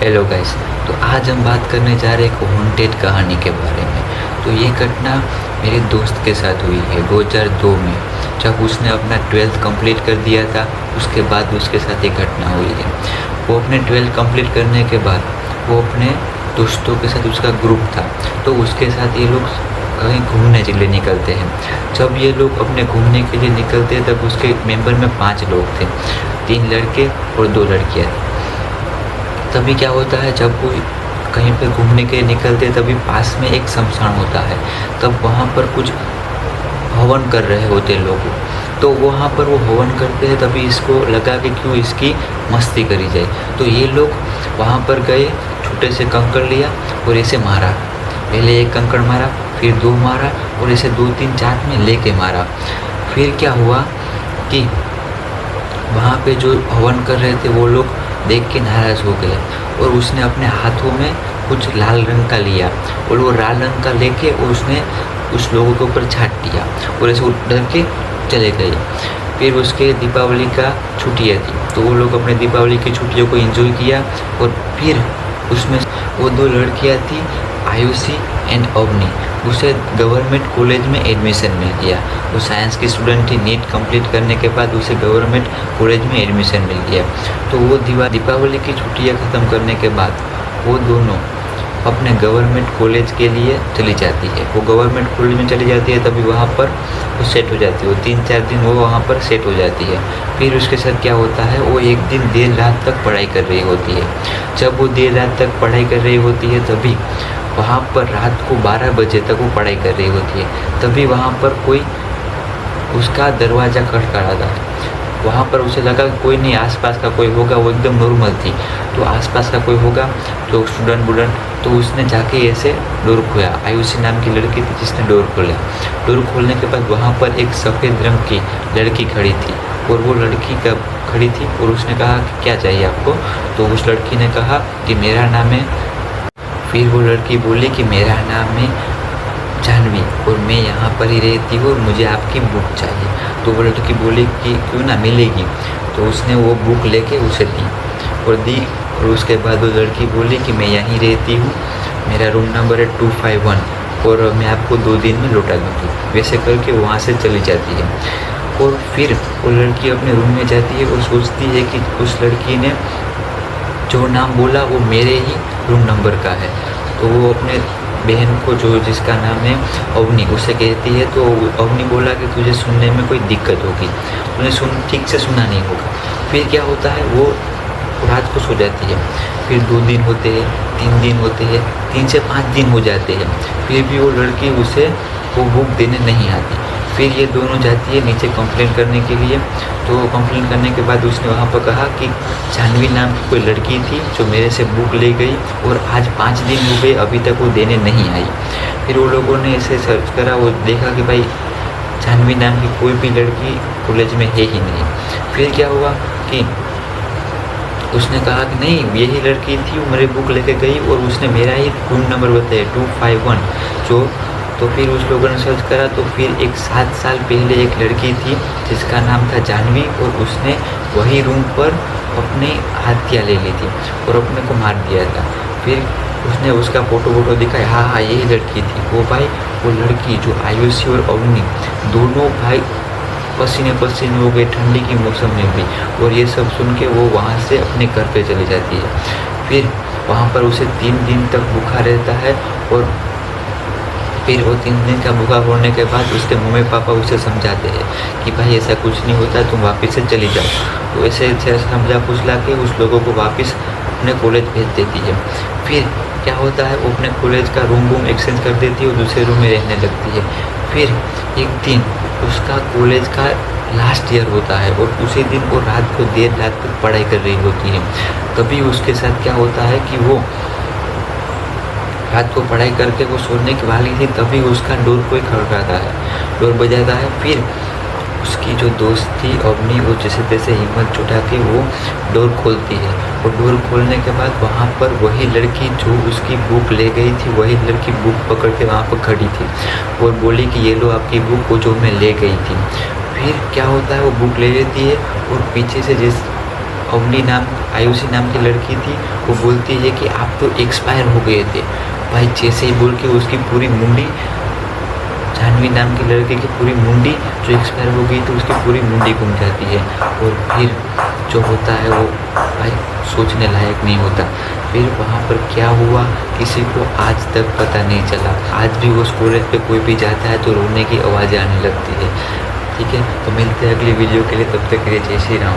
Hello guys. तो आज हम बात करने जा रहे हैं एक हॉन्टेड कहानी के बारे में। तो ये घटना मेरे दोस्त के साथ हुई है 2002 में, जब उसने अपना 12th कंप्लीट कर दिया था। उसके बाद उसके साथ ये घटना हुई है। वो अपने 12th कंप्लीट करने के बाद वो अपने दोस्तों के साथ, उसका ग्रुप था, तो उसके साथ ये लोग कहीं घूमने के लिए निकलते हैं। जब ये लोग अपने घूमने के लिए निकलते हैं तब उसके मेंबर में 5 लोग थे, 3 लड़के और 2 लड़कियाँ थी। तभी क्या होता है, जब वो कहीं पे घूमने के लिए निकलते हैं तभी पास में एक शमशान होता है। तब वहाँ पर कुछ हवन कर रहे होते लोग, तो वहाँ पर वो हवन करते हैं। तभी इसको लगा कि क्यों इसकी मस्ती करी जाए, तो ये लोग वहाँ पर गए, छोटे से कंकड़ लिया और इसे मारा। पहले एक कंकड़ मारा, फिर 2 मारा और इसे 2 3 4 में लेके मारा। फिर क्या हुआ कि वहाँ पे जो हवन कर रहे थे वो लोग देख के नाराज़ हो गए और उसने अपने हाथों में कुछ लाल रंग का लिया और वो लाल रंग का लेके और उसने उस लोगों के ऊपर छाट दिया और ऐसे डर के चले गए। फिर उसके दीपावली का छुट्टियाँ थी, तो वो लोग अपने दीपावली की छुट्टियों को एंजॉय किया। और फिर उसमें वो 2 लड़कियाँ थी, आयुषी एंड अवनी। उसे गवर्नमेंट कॉलेज में एडमिशन मिल गया। वो साइंस की स्टूडेंट थी। नीट कंप्लीट करने के बाद उसे गवर्नमेंट कॉलेज में एडमिशन मिल गया। तो वो दीपावली की छुट्टियां ख़त्म करने के बाद वो दोनों अपने गवर्नमेंट कॉलेज के लिए चली जाती है। वो गवर्नमेंट कॉलेज में चली जाती है, तभी वहाँ पर वो सेट हो जाती है। वो 3-4 दिन वो वहाँ पर सेट हो जाती है। फिर उसके साथ क्या होता है, वो एक दिन देर रात तक पढ़ाई कर रही होती है। जब वो देर रात तक पढ़ाई कर रही होती है तभी वहाँ पर रात को 12 बजे तक वो पढ़ाई कर रही होती है। तभी वहाँ पर कोई उसका दरवाज़ा खटखटाता है। वहाँ पर उसे लगा कोई नहीं, आसपास का कोई होगा। वो एकदम नॉर्मल थी, तो आसपास का कोई होगा तो स्टूडेंट वूडेंट। तो उसने जाके ऐसे डोर खोया। आयुषी नाम की लड़की थी जिसने डोर खोला। डोर खोलने के बाद वहाँ पर एक सफ़ेद रंग की लड़की खड़ी थी और वो लड़की कब खड़ी थी और उसने कहा कि क्या चाहिए आपको। तो उस लड़की ने कहा कि मेरा नाम है। फिर वो लड़की बोली कि मेरा नाम है जानवी और मैं यहाँ पर ही रहती हूँ और मुझे आपकी बुक चाहिए। तो वो लड़की बोली कि क्यों ना, मिलेगी। तो उसने वो बुक लेके उसे दी और उसके बाद वो लड़की बोली कि मैं यहीं रहती हूँ, मेरा रूम नंबर है 251 और मैं आपको 2 दिन में लौटा दूँगी। वैसे करके वहाँ से चली जाती है। और फिर वो लड़की अपने रूम में जाती है और सोचती है कि उस लड़की ने जो नाम बोला वो मेरे ही रूम नंबर का है। तो वो अपने बहन को, जो जिसका नाम है अवनी, उसे कहती है। तो अवनी बोला कि तुझे सुनने में कोई दिक्कत होगी, तूने ठीक से सुना नहीं होगा। फिर क्या होता है, वो रात को सो जाती है। फिर 2 दिन होते हैं, 3 दिन होते हैं, 3 से 5 दिन हो जाते हैं। फिर भी वो लड़की उसे वो बुक देने नहीं आती। फिर ये दोनों जाती है नीचे कंप्लेंट करने के लिए। तो कंप्लेंट करने के बाद उसने वहाँ पर कहा कि जानवी नाम की कोई लड़की थी जो मेरे से बुक ले गई और आज 5 दिन हो गए, अभी तक वो देने नहीं आई। फिर वो लोगों ने इसे सर्च करा, वो देखा कि भाई जानवी नाम की कोई भी लड़की कॉलेज में है ही नहीं। फिर क्या हुआ कि उसने कहा कि नहीं, यही लड़की थी, वो मेरी बुक लेके गई और उसने मेरा ही रूम नंबर बताया 251 जो। तो फिर उस लोगों ने सर्च करा तो फिर एक 7 साल पहले एक लड़की थी जिसका नाम था जानवी और उसने वही रूम पर अपनी हत्या ले ली थी और अपने को मार दिया था। फिर उसने उसका फ़ोटो दिखाया, हाँ यही लड़की थी वो। भाई वो लड़की जो आयुषी और अवनी दोनों भाई पसीने पसीने हो गए ठंडी की मौसम में भी। और ये सब सुन के वो वहाँ से अपने घर पे चली जाती है। फिर वहाँ पर उसे 3 दिन तक बुखार रहता है और फिर वो 3 दिन का बुखार होने के बाद उसके मम्मी पापा उसे समझाते हैं कि भाई ऐसा कुछ नहीं होता, तुम वापस से चली जाओ। तो ऐसे समझा फुसला के उस लोगों को वापस अपने कॉलेज भेज देती है। फिर क्या होता है, वो अपने कॉलेज का रूम एक्सचेंज कर देती है और दूसरे रूम में रहने लगती है। फिर एक दिन उसका कॉलेज का लास्ट ईयर होता है और उसी दिन वो रात को देर रात तक पढ़ाई कर रही होती है। तभी उसके साथ क्या होता है कि वो रात को पढ़ाई करके वो सोने की वाली थी, तभी उसका डोर कोई खड़काता है, डोर बजाता है। फिर उसकी जो दोस्त थी अवनी, वो जैसे तैसे हिम्मत जुटा के वो डोर खोलती है और डोर खोलने के बाद वहाँ पर वही लड़की जो उसकी बुक ले गई थी, वही लड़की बुक पकड़ के वहाँ पर खड़ी थी और बोली कि ये लो आपकी बुक, वो जो मैं ले गई थी। फिर क्या होता है, वो बुक ले लेती है और पीछे से जिस अवनी नाम आयुषी नाम की लड़की थी, वो बोलती है कि आप तो एक्सपायर हो गए थे। भाई जैसे ही बोल के उसकी पूरी मुंडी, जाह्नवी नाम की लड़की की पूरी मुंडी जो एक्सपायर हो गई थी उसकी पूरी मुंडी घूम जाती है। और फिर जो होता है वो भाई सोचने लायक नहीं होता। फिर वहाँ पर क्या हुआ किसी को आज तक पता नहीं चला। आज भी उस कॉलेज पे कोई भी जाता है तो रोने की आवाज़ें आने लगती है। ठीक है, तो मिलते हैं अगली वीडियो के लिए, तब तक के लिए जय श्री राम।